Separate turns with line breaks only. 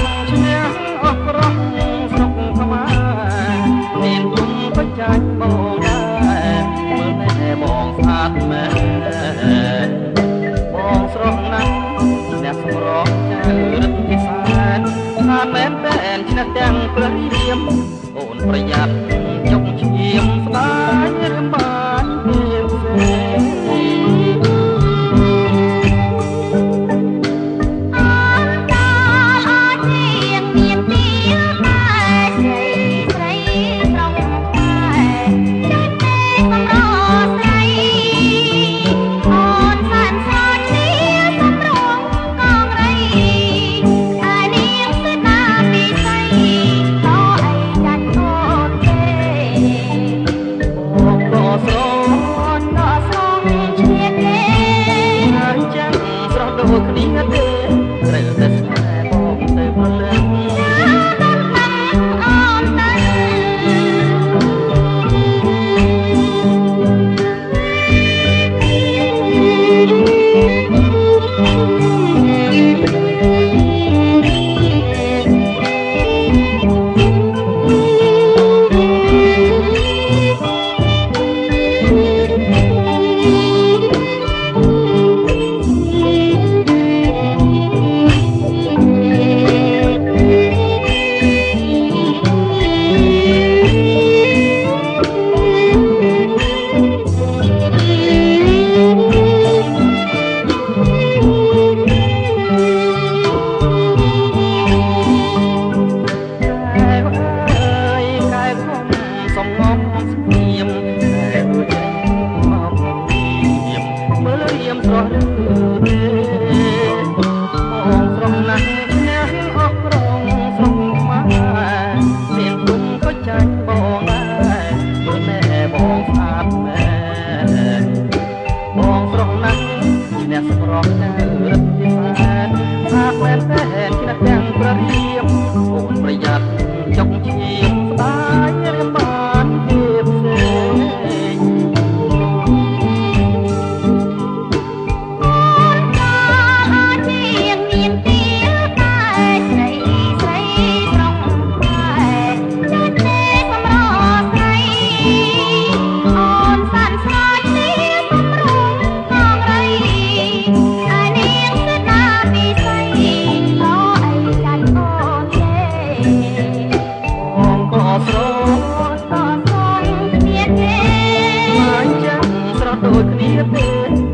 ណាស់ឈ្នះអស់ប្រុសស្រុកខ្មែរមានគុំក៏ចាច់បងដែរមើលណែបងស្អាតមែនបងស្រស់ណាស់អ្នកសម្រស់ចៅរឹកពិសានថាមែនតែនឈ្នះទាំងព្រះរាមអូនប្រយ័ត្នចុកឈាមស្ដាយរំបានពីផ្សេងគ្នាទេត្រូវតែស្នេហ៍បងទៅព្រលឹងស្រស់ឬទេបងស្រស់ណាស់ឈ្នះអស់ក្រុងស្រុកខ្មែរមានគុំក៏ចាច់បងដែរមើលណែបងស្អាតមែនបងស្រស់ណាស់ឈ្នះសម្រស់ចៅរឹកពិសានថាមែនតែនឈ្នះទាំងព្រះរាមអូនប្រយ័ត្នចុកឈាមស្ដាយរំបានពីផ្សេងដូចគ្នាទេ